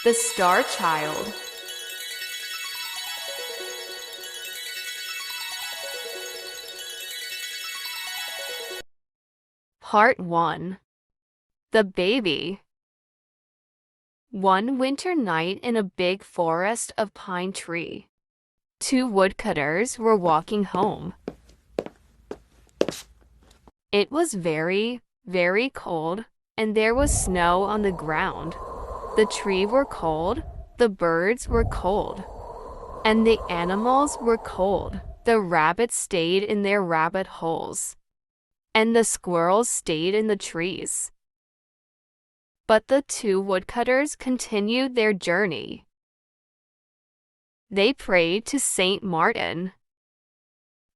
The Star Child. Part 1. The Baby. One winter night in a big forest of pine tree, two woodcutters were walking home. It was very, very cold, and there was snow on the ground. The trees were cold, the birds were cold, and the animals were cold. The rabbits stayed in their rabbit holes, and the squirrels stayed in the trees. But the two woodcutters continued their journey. They prayed to Saint Martin,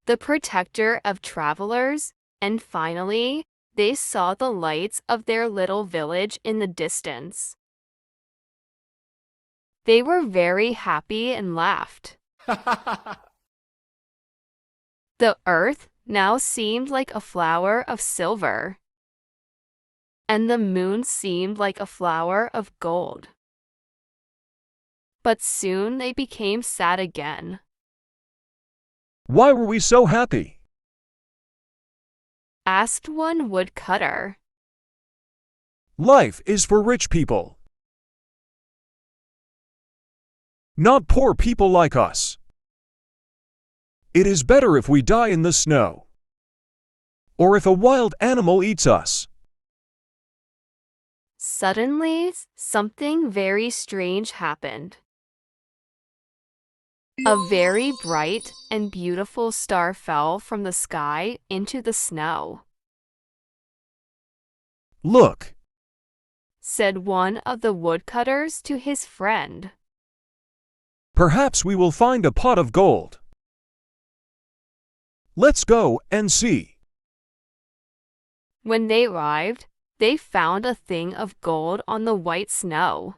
the protector of travelers, and finally, they saw the lights of their little village in the distance. They were very happy and laughed. The earth now seemed like a flower of silver, and the moon seemed like a flower of gold. But soon they became sad again. Why were we so happy? Asked one woodcutter. Life is for rich people, not poor people like us. It is better if we die in the snow, or if a wild animal eats us. Suddenly, something very strange happened. A very bright and beautiful star fell from the sky into the snow. Look, Said one of the woodcutters to his friend. perhaps we will find a pot of gold. Let's go and see. When they arrived, they found a thing of gold on the white snow.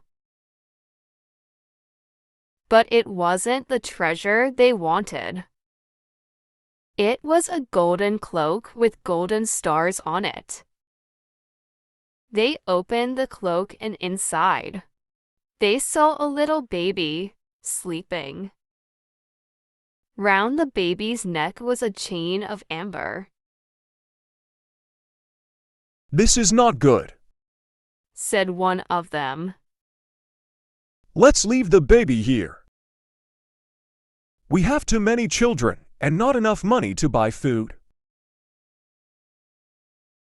But it wasn't the treasure they wanted. It was a golden cloak with golden stars on it. They opened the cloak, and inside, they saw a little baby sleeping. Round the baby's neck was a chain of amber. This is not good. Said one of them. Let's leave the baby here. We have too many children and not enough money to buy food.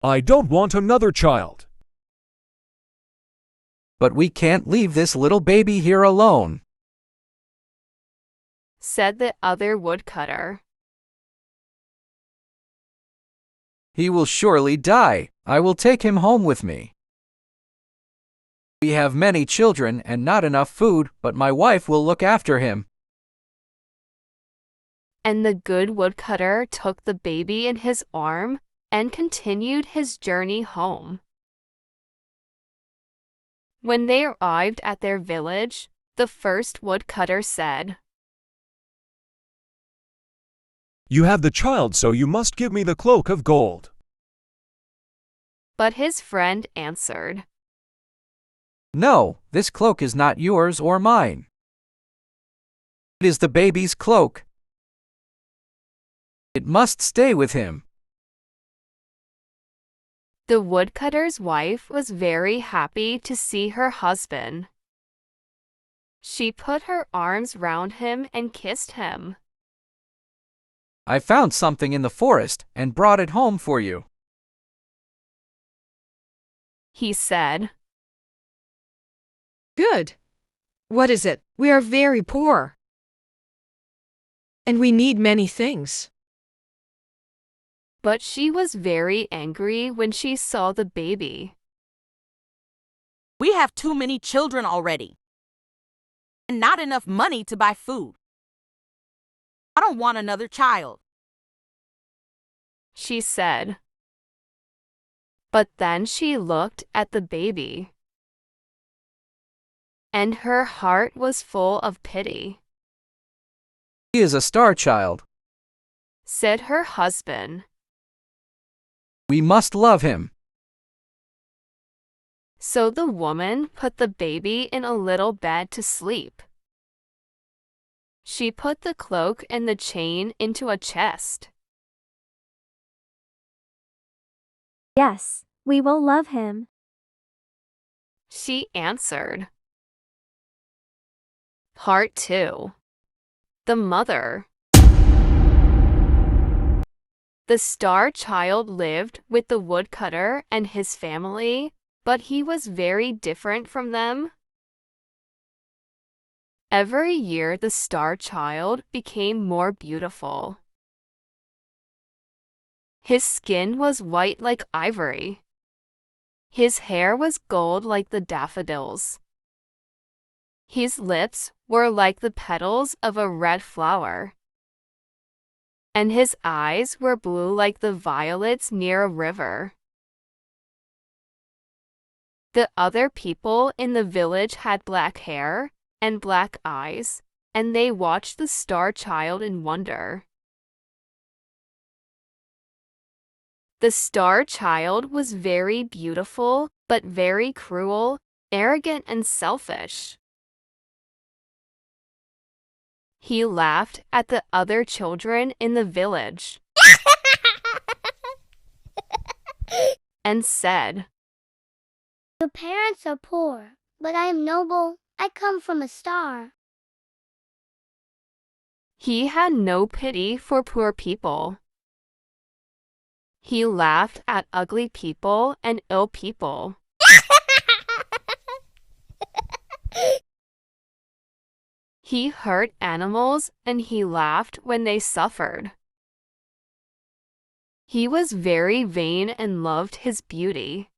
I don't want another child. But we can't leave this little baby here alone. Said the other woodcutter. He will surely die. I will take him home with me. We have many children and not enough food, but my wife will look after him. And the good woodcutter took the baby in his arm and continued his journey home. When they arrived at their village, the first woodcutter said, You have the child, so you must give me the cloak of gold. But his friend answered, No, this cloak is not yours or mine. It is the baby's cloak. It must stay with him. The woodcutter's wife was very happy to see her husband. She put her arms round him and kissed him. I found something in the forest and brought it home for you. He said, Good. What is it? We are very poor, and we need many things. but she was very angry when she saw the baby. We have too many children already, and not enough money to buy food. I don't want another child. She said. But then she looked at the baby, and her heart was full of pity. He is a star child. Said her husband. We must love him. So the woman put the baby in a little bed to sleep. She put the cloak and the chain into a chest. Yes, we will love him. She answered. Part 2. The Mother. The star child lived with the woodcutter and his family, but he was very different from them. Every year the star child became more beautiful. His skin was white like ivory. His hair was gold like the daffodils. His lips were like the petals of a red flower. And his eyes were blue like the violets near a river. The other people in the village had black hair and black eyes, and they watched the star child in wonder. The star child was very beautiful, but very cruel, arrogant, and selfish. He laughed at the other children in the village and said, "Your parents are poor, but I am noble. I come from a star." He had no pity for poor people. He laughed at ugly people and ill people. He hurt animals and he laughed when they suffered. He was very vain and loved his beauty.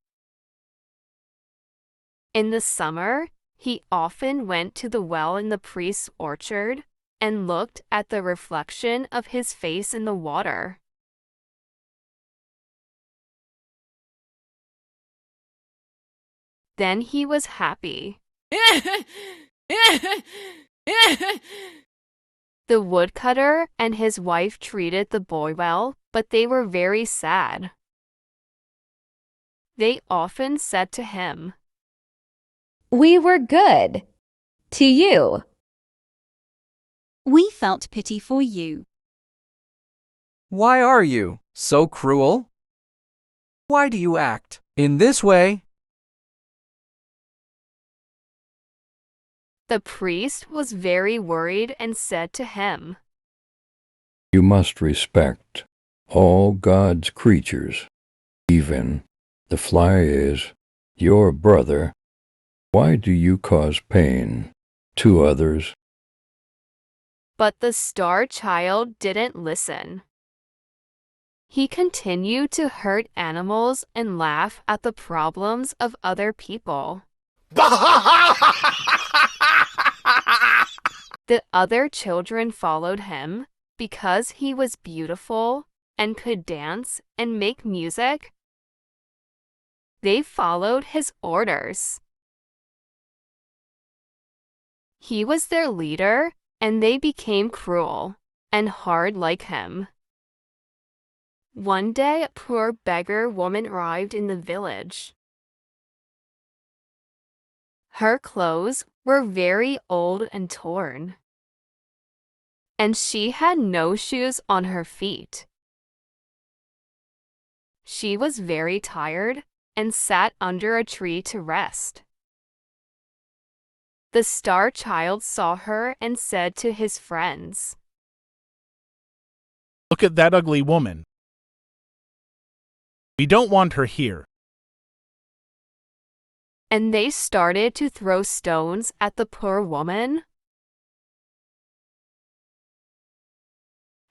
In the summer, he often went to the well in the priest's orchard and looked at the reflection of his face in the water. Then he was happy. The woodcutter and his wife treated the boy well, but they were very sad. They often said to him, "We were good to you." We felt pity for you. Why are you so cruel? Why do you act in this way? The priest was very worried and said to him, "You must respect all God's creatures, even the fly is your brother. Why do you cause pain to others?" But the star child didn't listen. He continued to hurt animals and laugh at the problems of other people. The other children followed him because he was beautiful and could dance and make music. They followed his orders. He was their leader, and they became cruel and hard like him. One day, a poor beggar woman arrived in the village. Her clothes were very old and torn, and she had no shoes on her feet. She was very tired and sat under a tree to rest. The star child saw her and said to his friends, "Look at that ugly woman. We don't want her here." And they started to throw stones at the poor woman.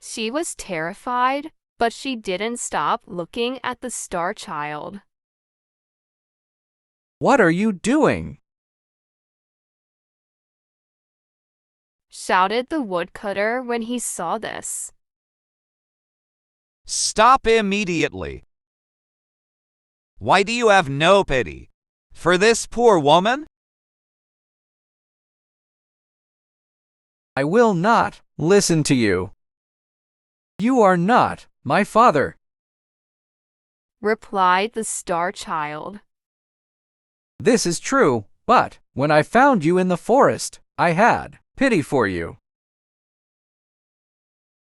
She was terrified, but she didn't stop looking at the star child. What are you doing? Shouted the woodcutter when he saw this. Stop immediately. Why do you have no pity for this poor woman? I will not listen to you. You are not my father, replied the star child. This is true, but when I found you in the forest, I had pity for you.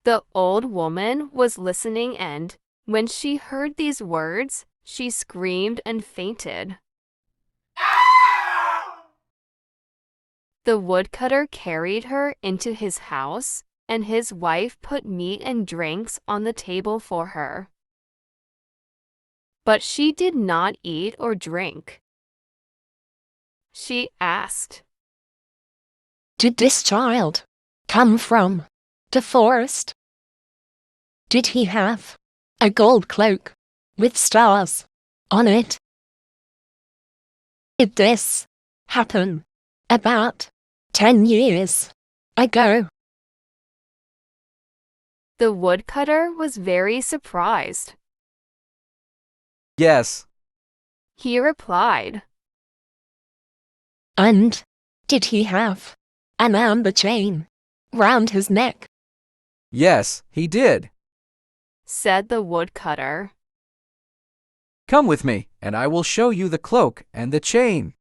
The old woman was listening, and when she heard these words, she screamed and fainted. The woodcutter carried her into his house, and his wife put meat and drinks on the table for her. But she did not eat or drink. She asked, "Did this child come from the forest? Did he have a gold cloak with stars on it? Did this happen about 10 years ago?" The woodcutter was very surprised. Yes. He replied, "And did he have an amber chain round his neck?" Yes, he did. said the woodcutter. Come with me, and I will show you the cloak and the chain.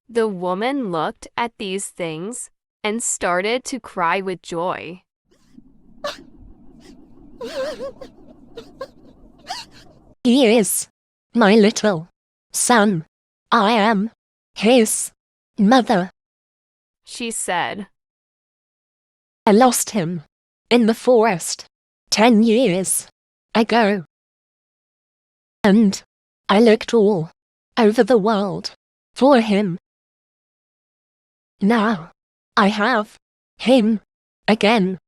The woman looked at these things and started to cry with joy. "He is my little son. I am his mother. She said, I lost him in the forest 10 years ago. And I looked all over the world for him. Now I have him again."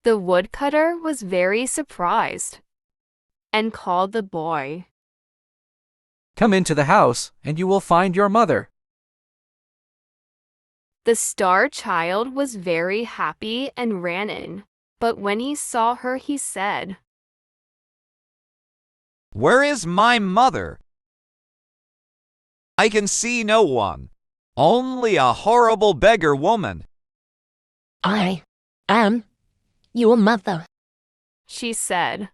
The woodcutter was very surprised and called the boy. Come into the house, and you will find your mother. The star child was very happy and ran in, but when he saw her, he said, "Where is my mother? I can see no one, only a horrible beggar woman." "I am your mother," she said.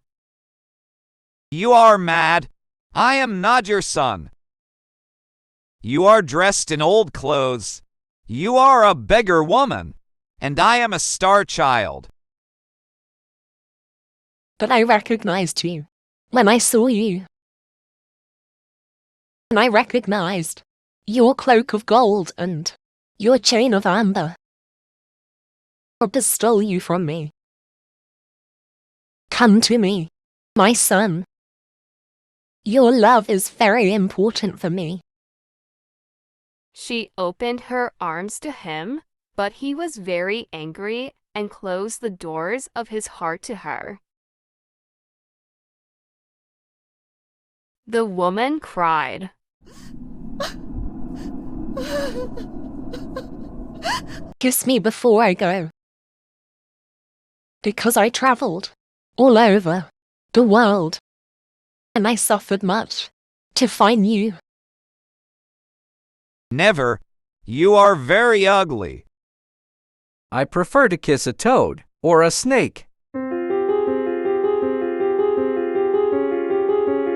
"You are mad. I am not your son. You are dressed in old clothes. You are a beggar woman, and I am a star child." "But I recognized you when I saw you. And I recognized your cloak of gold and your chain of amber. Robber stole you from me. Come to me, my son. Your love is very important for me." She opened her arms to him, but he was very angry and closed the doors of his heart to her. The woman cried. "Kiss me before I go. Because I traveled all over the world, and I suffered much to find you." "Never. You are very ugly." I prefer to kiss a toad or a snake.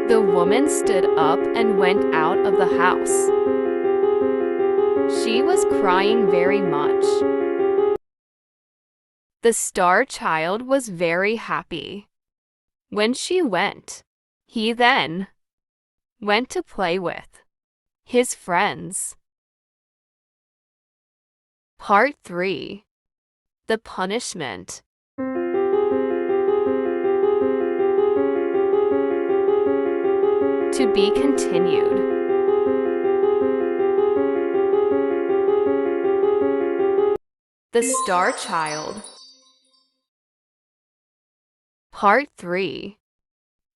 The woman stood up and went out of the house. She was crying very much. The star child was very happy. When she went, he then went to play with his friends. Part 3. The Punishment. To be continued. The Star Child. Part 3.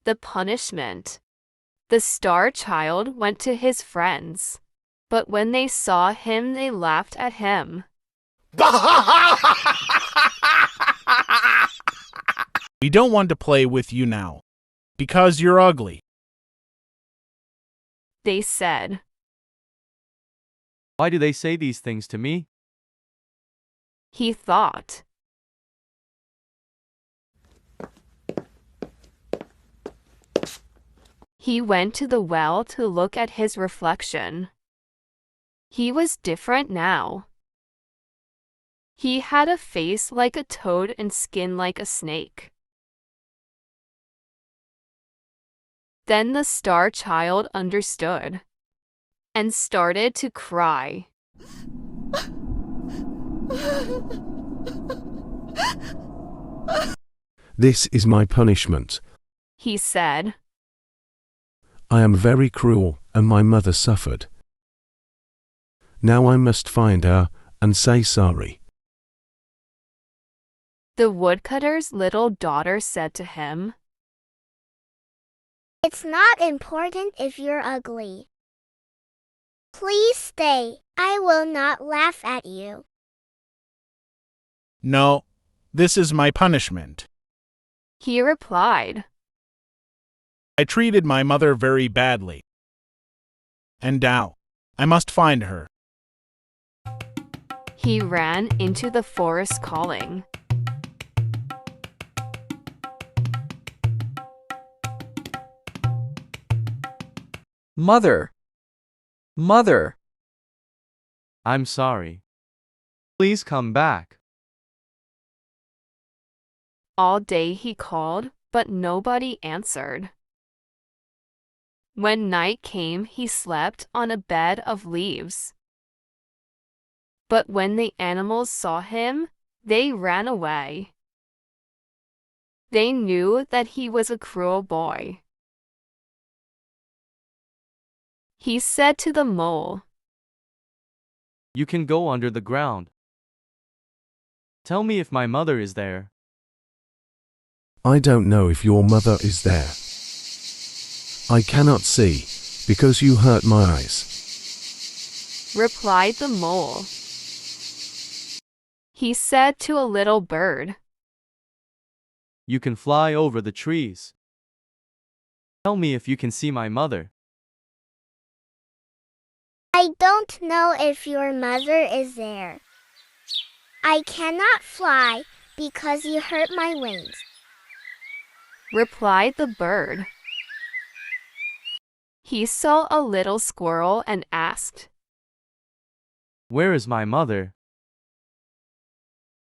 The Punishment. The Star Child went to his friends, but when they saw him, they laughed at him. We don't want to play with you now, because you're ugly. They said. Why do they say these things to me? He thought. He went to the well to look at his reflection. He was different now. He had a face like a toad and skin like a snake. Then the star child understood and started to cry. This is my punishment. He said. I am very cruel, and my mother suffered. Now I must find her and say sorry. The woodcutter's little daughter said to him, It's not important if you're ugly. Please stay. I will not laugh at you. No, this is my punishment. He replied. I treated my mother very badly. And now, I must find her. He ran into the forest calling. Mother! Mother! I'm sorry. Please come back. All day he called, but nobody answered. When night came, he slept on a bed of leaves. But when the animals saw him, they ran away. They knew that he was a cruel boy. He said to the mole, You can go under the ground. Tell me if my mother is there. I don't know if your mother is there. I cannot see, because you hurt my eyes. Replied the mole. He said to a little bird, You can fly over the trees. Tell me if you can see my mother. I don't know if your mother is there. I cannot fly because you hurt my wings. Replied the bird. He saw a little squirrel and asked, Where is my mother?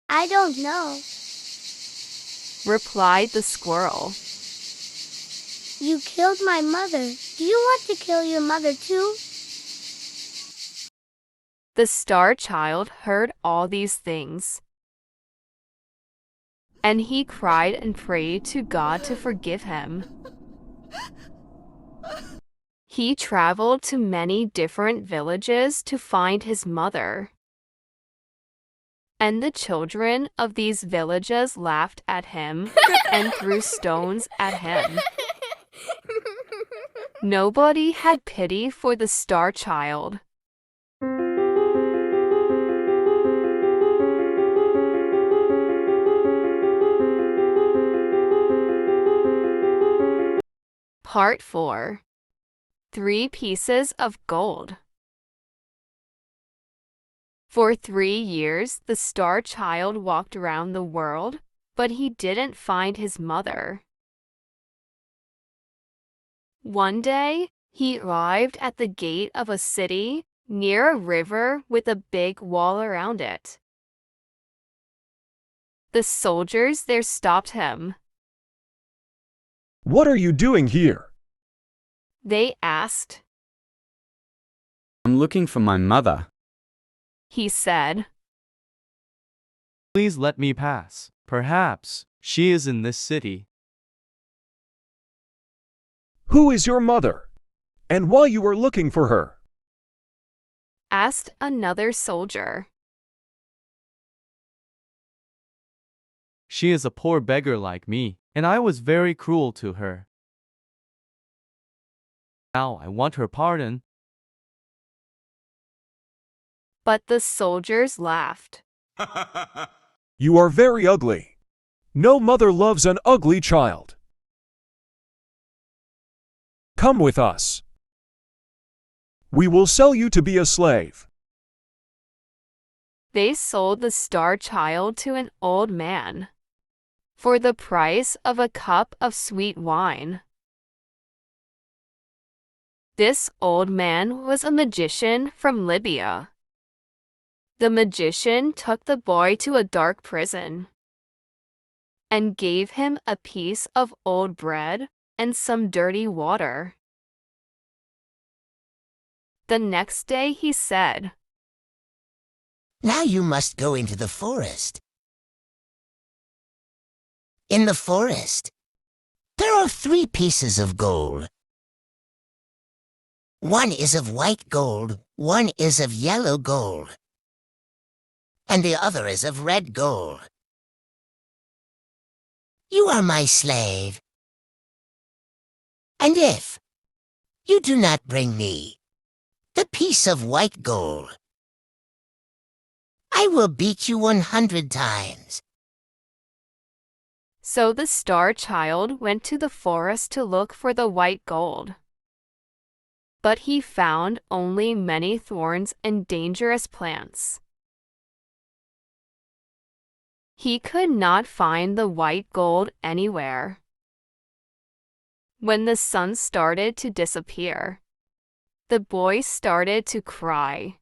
I don't know. Replied the squirrel. You killed my mother. Do you want to kill your mother too? The star child heard all these things, and he cried and prayed to God to forgive him. He traveled to many different villages to find his mother. And the children of these villages laughed at him and threw stones at him. Nobody had pity for the star child. Part 4. 3 Pieces of Gold. For 3 years, the star child walked around the world, but he didn't find his mother. One day, he arrived at the gate of a city near a river with a big wall around it. The soldiers there stopped him. What are you doing here? They asked. I'm looking for my mother. He said. Please let me pass. Perhaps she is in this city. Who is your mother? And why you are looking for her? Asked another soldier. She is a poor beggar like me, and I was very cruel to her. Now I want her pardon. But the soldiers laughed. You are very ugly. No mother loves an ugly child. Come with us. We will sell you to be a slave. They sold the star child to an old man for the price of a cup of sweet wine. This old man was a magician from Libya. The magician took the boy to a dark prison and gave him a piece of old bread and some dirty water. The next day he said, "Now you must go into the forest. In the forest, there are 3 pieces of gold. One is of white gold, one is of yellow gold, and the other is of red gold. You are my slave. And if you do not bring me the piece of white gold, I will beat you 100 times. So the star child went to the forest to look for the white gold. But he found only many thorns and dangerous plants. He could not find the white gold anywhere. When the sun started to disappear, the boy started to cry.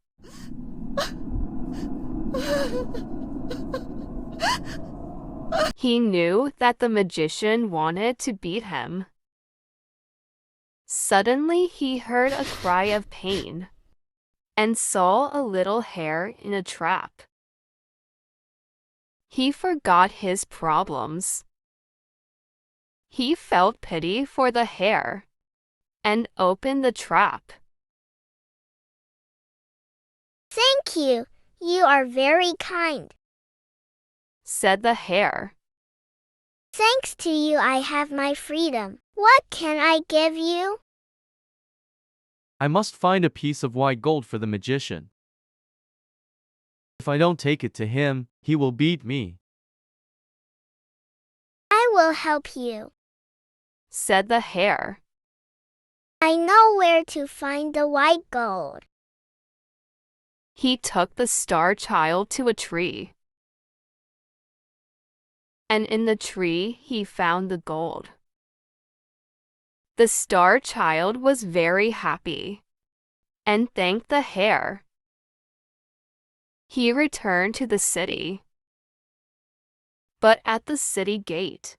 He knew that the magician wanted to beat him. Suddenly he heard a cry of pain and saw a little hare in a trap. He forgot his problems. He felt pity for the hare and opened the trap. Thank you. You are very kind, said the hare. Thanks to you I have my freedom. What can I give you? I must find a piece of white gold for the magician. If I don't take it to him, he will beat me. I will help you, said the hare. I know where to find the white gold. He took the star child to a tree. And in the tree he found the gold. The star child was very happy and thanked the hare. He returned to the city. But at the city gate,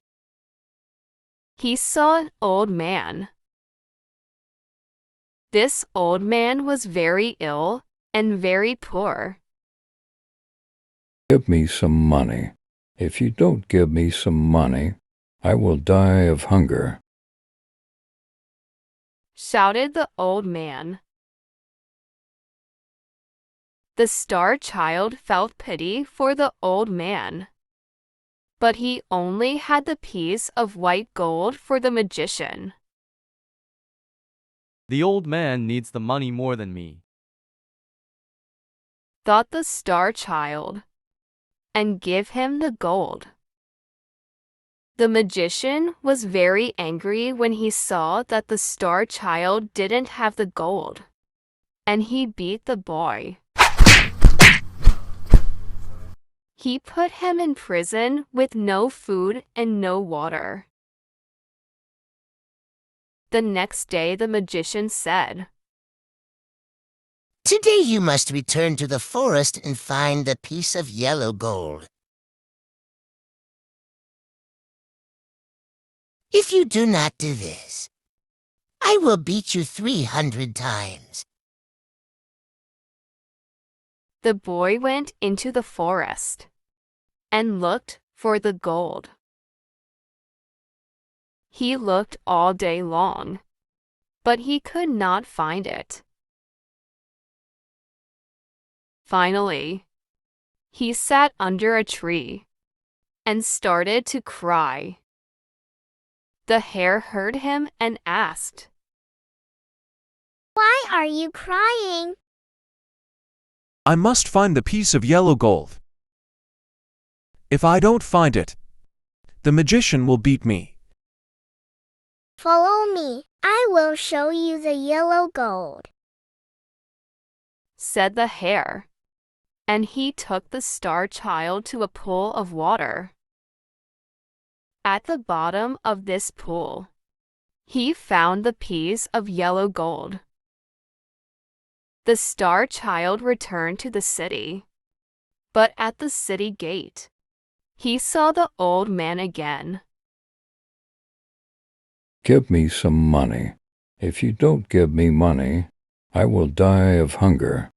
he saw an old man. This old man was very ill and very poor. Give me some money. If you don't give me some money, I will die of hunger, shouted the old man. The star child felt pity for the old man, but he only had the piece of white gold for the magician. The old man needs the money more than me, thought the star child, and give him the gold. The magician was very angry when he saw that the star child didn't have the gold, and he beat the boy. He put him in prison with no food and no water. The next day the magician said, Today you must return to the forest and find the piece of yellow gold. If you do not do this, I will beat you 300 times. The boy went into the forest and looked for the gold. He looked all day long, but he could not find it. Finally, he sat under a tree and started to cry. The hare heard him and asked, Why are you crying? I must find the piece of yellow gold. If I don't find it, the magician will beat me. Follow me. I will show you the yellow gold, said the hare, and he took the star child to a pool of water. At the bottom of this pool, he found the piece of yellow gold. The star child returned to the city. But at the city gate, he saw the old man again. Give me some money. If you don't give me money, I will die of hunger.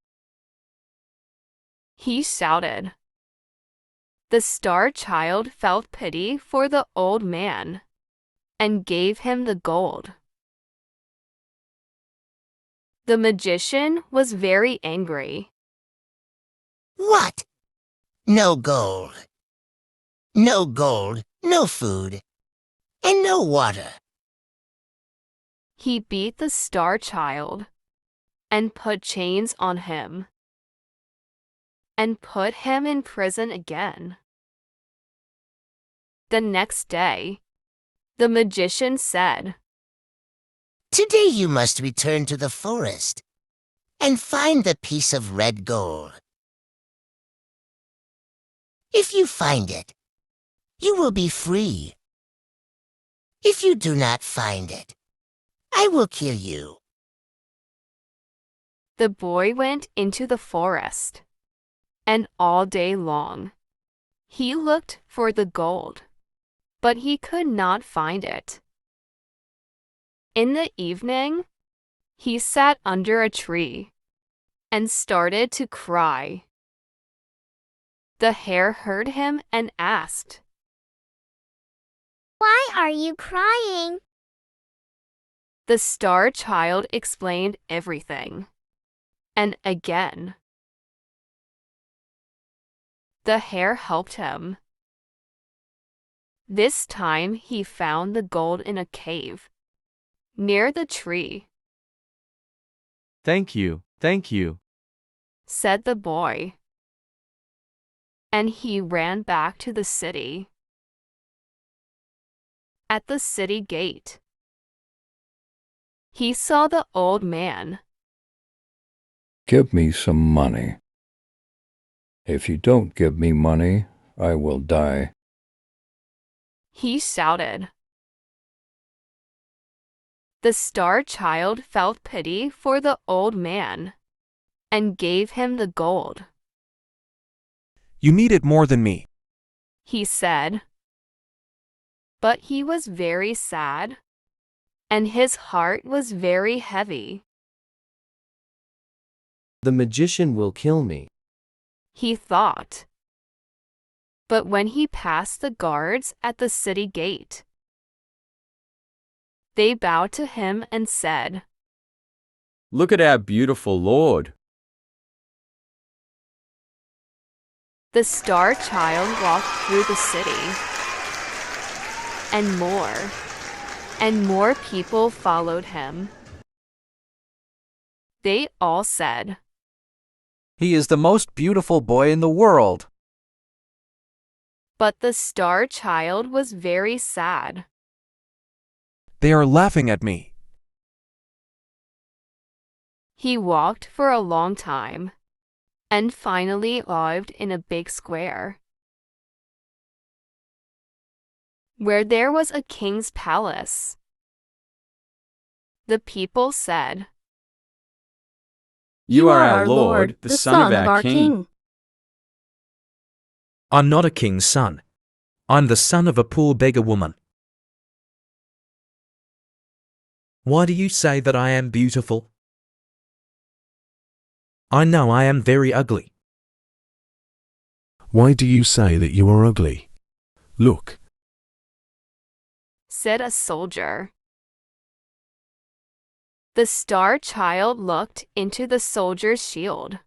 He shouted. The star child felt pity for the old man and gave him the gold. The magician was very angry. What? No gold. No gold, no food, and no water. He beat the star child and put chains on him and put him in prison again. The next day, the magician said, Today you must return to the forest and find the piece of red gold. If you find it, you will be free. If you do not find it, I will kill you. The boy went into the forest, and all day long he looked for the gold, but he could not find it. In the evening, he sat under a tree and started to cry. The hare heard him and asked, Why are you crying? The star child explained everything. And again, the hare helped him. This time he found the gold in a cave near the tree. Thank you, said the boy. And he ran back to the city. At the city gate, he saw the old man. Give me some money. If you don't give me money, I will die. He shouted. The star child felt pity for the old man and gave him the gold. You need it more than me, he said. But he was very sad, and his heart was very heavy. The magician will kill me, he thought. But when he passed the guards at the city gate, they bowed to him and said, Look at our beautiful Lord. The star child walked through the city, and more people followed him. They all said, He is the most beautiful boy in the world. But the star child was very sad. They are laughing at me. He walked for a long time and finally arrived in a big square where there was a king's palace. The people said, You are our Lord, the son of our King. I'm not a king's son. I'm the son of a poor beggar woman. Why do you say that I am beautiful? I know I am very ugly. Why do you say that you are ugly? Look, said a soldier. The star child looked into the soldier's shield.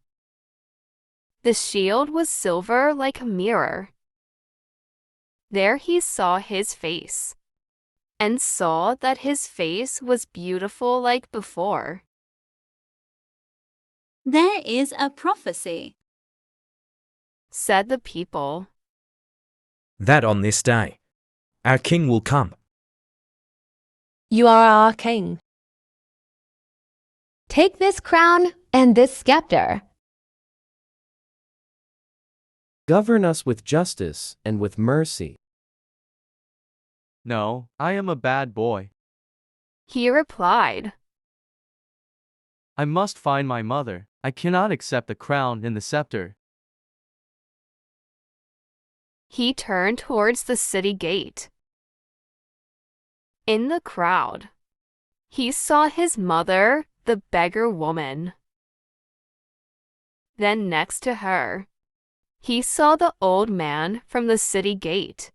The shield was silver like a mirror. There he saw his face, and saw that his face was beautiful like before. There is a prophecy, said the people. That on this day, our king will come. You are our king. Take this crown and this scepter. Govern us with justice and with mercy. No, I am a bad boy, he replied. I must find my mother. I cannot accept the crown and the scepter. He turned towards the city gate. In the crowd, he saw his mother, the beggar woman. Then next to her, he saw the old man from the city gate.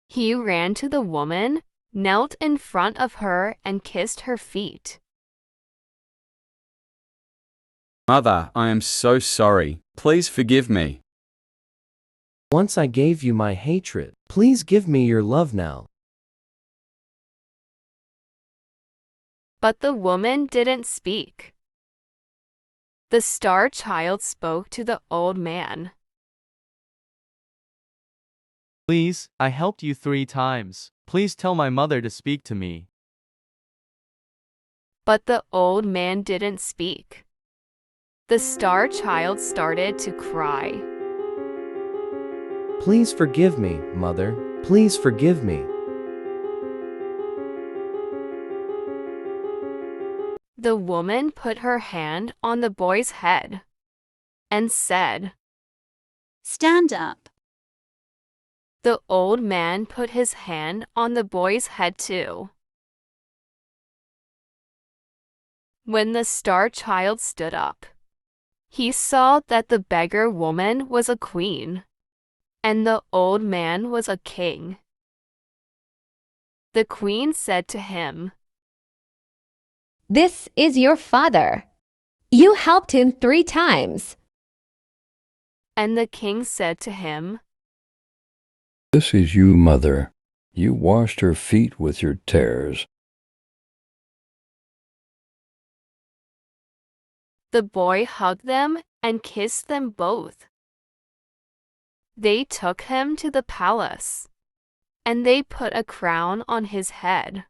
He ran to the woman, knelt in front of her, and kissed her feet. Mother, I am so sorry. Please forgive me. Once I gave you my hatred. Please give me your love now. But the woman didn't speak. The star child spoke to the old man. Please, I helped you 3 times. Please tell my mother to speak to me. But the old man didn't speak. The star child started to cry. Please forgive me, Mother. Please forgive me. The woman put her hand on the boy's head and said, Stand up. The old man put his hand on the boy's head too. When the star child stood up, he saw that the beggar woman was a queen, and the old man was a king. The queen said to him, This is your father. You helped him 3 times. And the king said to him, This is you, mother. You washed her feet with your tears. The boy hugged them and kissed them both. They took him to the palace, and they put a crown on his head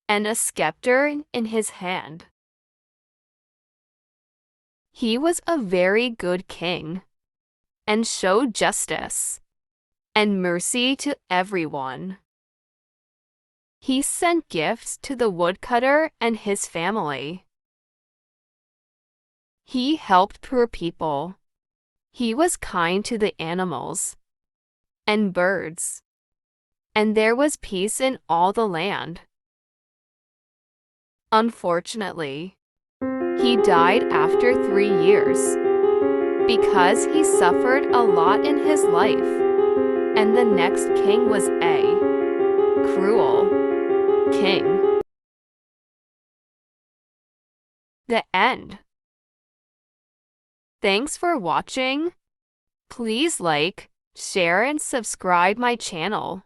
and a scepter in his hand. He was a very good king and showed justice and mercy to everyone. He sent gifts to the woodcutter and his family. He helped poor people. He was kind to the animals and birds, and there was peace in all the land. Unfortunately, he died after 3 years because he suffered a lot in his life, and the next king was a cruel king. The end. Thanks for watching. Please like, share and subscribe my channel.